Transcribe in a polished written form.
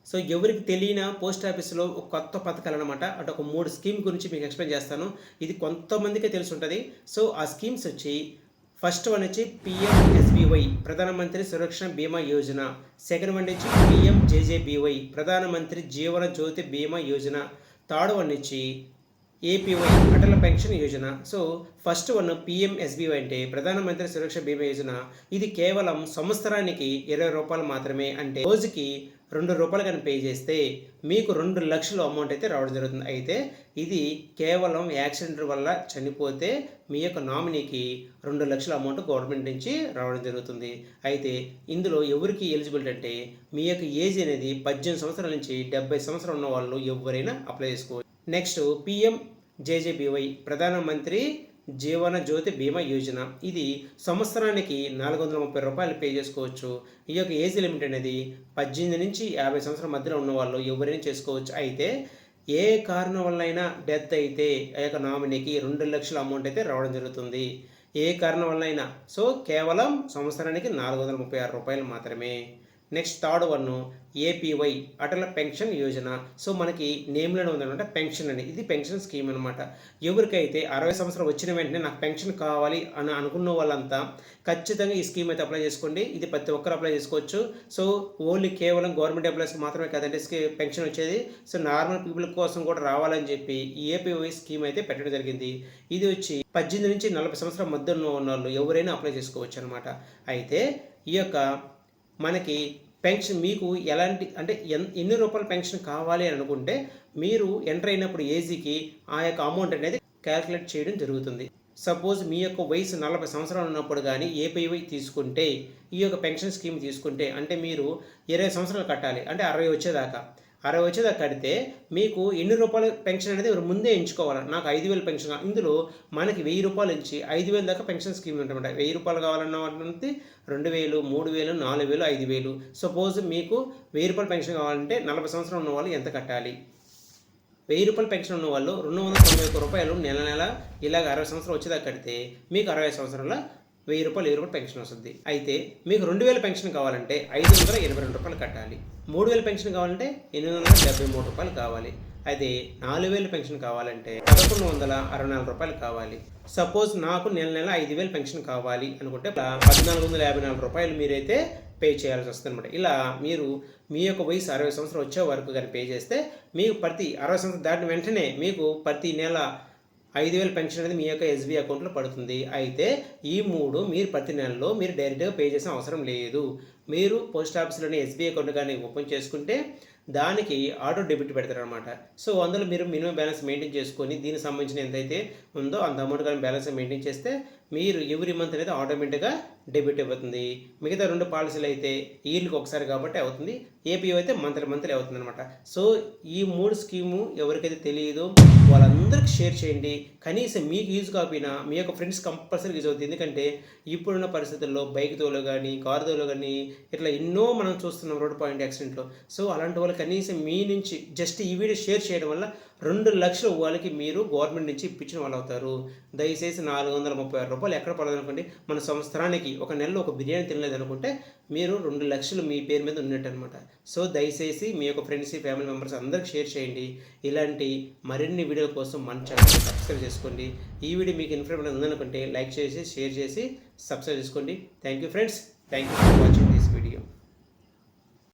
So ఎవరికి తెలియని post ఆఫీస్‌లో ఒక కొత్త పథకాలనమాట. అంటే ఒక 3 స్కీమ్ గురించి మీకు ఎక్స్‌ప్లెయిన్ చేస్తాను. ఇది కొంతమందికే తెలిసుంటది. సో ఆ స్కీమ్స్ వచ్చి ఫస్ట్ వన్ వచ్చి పీఎంఎస్బీవై ప్రధానమంత్రి సురక్ష బీమా యోజన. సెకండ్ వన్ వచ్చి పీఎంజేజేబీవై ప్రధానమంత్రి జీవన జ్యోతి బీమా యోజన. థర్డ్ వన్ వచ్చి APY Atal pension Yojana. So first one PMSBY అంటే ప్రధానమంత్రి సురక్ష బీమా యోజన. ఇది కేవలం సంవత్సరానికి ₹20 మాత్రమే. అంటే రోజుకి ₹2 కానీ పే చేస్తే మీకు 2 లక్షల అమౌంట్ అయితే రావడం జరుగుతుంది. అయితే ఇది కేవలం యాక్సిడెంట్ వల్ల చనిపోతే మీ యొక్క నామినీకి 2 లక్షల అమౌంట్ గవర్నమెంట్ నుంచి రావడం జరుగుతుంది. అయితే ఇందులో ఎవరికి ఎలిజిబిలిటీ అంటే మీ యొక్క ఏజ్ అనేది 18 సంవత్సరాల నుంచి 70 సంవత్సరాలు ఉన్న వాళ్ళు ఎవరైనా అప్లై చేసుకోవచ్చు. నెక్స్ట్ పీఎంజేజేబీవై ప్రధానమంత్రి జీవన జ్యోతి బీమా యోజన. ఇది సంవత్సరానికి ₹430 పే చేసుకోవచ్చు. ఈ యొక్క ఏజ్ లిమిట్ అనేది 18 నుంచి 50 సంవత్సరాల మధ్యలో ఉన్న వాళ్ళు ఎవరైనా చేసుకోవచ్చు. అయితే ఏ కారణం వల్ల అయినా డెత్ అయితే ఆ యొక్క నామినీకి 2 లక్షల అమౌంట్ అయితే రావడం జరుగుతుంది. ఏ కారణం వల్ల అయినా. సో కేవలం సంవత్సరానికి ₹436 మాత్రమే. Next third one APY Atal pension Yojana. So మనకి నేమ్లోనే ఉందన్నమాట పెన్షన్ అని. ఇది పెన్షన్ స్కీమ్ అనమాట. ఎవరికైతే 60 సంవత్సరాలు వచ్చిన వెంటనే నాకు పెన్షన్ కావాలి అని అనుకున్న వాళ్ళంతా ఖచ్చితంగా ఈ స్కీమ్ అయితే అప్లై చేసుకోండి. ఇది ప్రతి ఒక్కరు అప్లై చేసుకోవచ్చు. సో ఓన్లీ కేవలం గవర్నమెంట్ ఎంప్లాయీస్కి మాత్రమే కాదండి పెన్షన్ వచ్చేది. సో నార్మల్ పీపుల్ కోసం కూడా రావాలని చెప్పి ఈ ఏపీవై స్కీమ్ అయితే పెట్టడం జరిగింది. ఇది వచ్చి 18 నుంచి 40 సంవత్సరాల మధ్య ఉన్న వాళ్ళు ఎవరైనా అప్లై చేసుకోవచ్చు అనమాట. అయితే ఈ యొక్క మనకి పెన్షన్ మీకు ఎలాంటి అంటే ఎన్ని రూపాయల పెన్షన్ కావాలి అని అనుకుంటే మీరు ఎంటర్ అయినప్పుడు ఏజీకి ఆ యొక్క అమౌంట్ అనేది క్యాలిక్యులేట్ చేయడం జరుగుతుంది. సపోజ్ మీ యొక్క వయసు 40 సంవత్సరాలు ఉన్నప్పుడు కానీ ఏపీవై తీసుకుంటే ఈ యొక్క పెన్షన్ స్కీమ్ తీసుకుంటే అంటే మీరు 20 సంవత్సరాలు కట్టాలి. అంటే 60 వచ్చేదాకా కడితే మీకు ఎన్ని రూపాయల పెన్షన్ అనేది ముందే ఎంచుకోవాలి. నాకు 5,000 పెన్షన్. ఇందులో మనకి ₹1000 నుంచి 5,000 దాకా పెన్షన్ స్కీమ్ ఉంటుందన్నమాట. ₹1000 కావాలన్న వాళ్ళకి 2,000, 3,000, 4,000, 5,000. సపోజ్ మీకు ₹1000 పెన్షన్ కావాలంటే 40 సంవత్సరాలు ఉన్న వాళ్ళు ఎంత కట్టాలి? ₹1000 పెన్షన్ ఉన్న వాళ్ళు ₹291 నెల నెల ఇలాగ 60 సంవత్సరాలు వచ్చేదాకా కడితే మీకు 60 సంవత్సరాల ₹1000 పెన్షన్ వస్తుంది. అయితే మీకు 2,000 పెన్షన్ కావాలంటే ₹582 కట్టాలి. 3,000 పెన్షన్ కావాలంటే ₹873 కావాలి. అయితే 4,000 పెన్షన్ కావాలంటే ₹1,164 కావాలి. సపోజ్ నాకు నెల నెల 5,000 పెన్షన్ కావాలి అనుకుంటే ₹1,454 మీరైతే పే చేయాల్సి వస్తుంది అనమాట. ఇలా మీరు మీ యొక్క వయసు 60 సంవత్సరాలు వచ్చే వరకు కానీ పే చేస్తే మీకు ప్రతి 60 సంవత్సరాలు దాటిన వెంటనే మీకు ప్రతి నెల 5,000 పెన్షన్ అనేది మీ యొక్క ఎస్బీఐ అకౌంట్లో పడుతుంది. అయితే ఈ 3 మీరు ప్రతి నెలలో మీరు డైరెక్ట్గా పే చేసిన అవసరం లేదు. మీరు పోస్ట్ ఆఫీస్లోని ఎస్బీఐ అకౌంట్ కానీ ఓపెన్ చేసుకుంటే దానికి ఆటో డెబిట్ పెడతారనమాట. సో అందులో మీరు మినిమం బ్యాలెన్స్ మెయింటైన్ చేసుకొని దీనికి సంబంధించిన ఎంతైతే ఉందో అంత అమౌంట్ కానీ బ్యాలెన్స్ మెయింటైన్ చేస్తే మీరు ఎవ్రీ మంత్ అనేది ఆటోమేటిక్గా డెబిట్ అవుతుంది. మిగతా 2 పాలసీలు అయితే ఇయర్లీకి ఒకసారి కాబట్టి అవుతుంది. ఏపీ అయితే మంత్లీ అవుతుంది అనమాట. సో ఈ 3 స్కీము ఎవరికైతే తెలియదో వాళ్ళందరికీ షేర్ చేయండి. కనీసం మీకు యూజ్ కాకపోయినా మీ యొక్క ఫ్రెండ్స్ కంపల్సరీ యూజ్ అవుతుంది. ఎందుకంటే ఇప్పుడున్న పరిస్థితుల్లో బైక్ తోలో కానీ కారు తోలో కానీ ఇట్లా ఎన్నో మనం చూస్తున్నాం రోడ్ పాయింట్ యాక్సిడెంట్లో. సో అలాంటి వాళ్ళు కనీసం మీ నుంచి జస్ట్ ఈ వీడియో షేర్ చేయడం వల్ల 2 లక్షల వాళ్ళకి మీరు గవర్నమెంట్ నుంచి ఇప్పించిన వాళ్ళు అవుతారు. దయచేసి ₹436 ఎక్కడ పడదనుకోండి. మన సంవత్సరానికి ఒక నెలలో ఒక బిర్యానీ తినలేదు అనుకుంటే మీరు 2 లక్షలు మీ పేరు మీద ఉన్నట్టు అనమాట. సో దయచేసి మీ యొక్క ఫ్రెండ్స్ ఫ్యామిలీ మెంబర్స్ అందరికి షేర్ చేయండి. ఇలాంటి మరిన్ని వీడియోల కోసం మన ఛానల్ సబ్స్క్రైబ్ చేసుకోండి. ఈ వీడియో మీకు ఇన్ఫర్మేషన్ ఉందనుకుంటే లైక్ చేసి షేర్ చేసి సబ్స్క్రైబ్ చేసుకోండి. Thank you friends. Thank you for watching.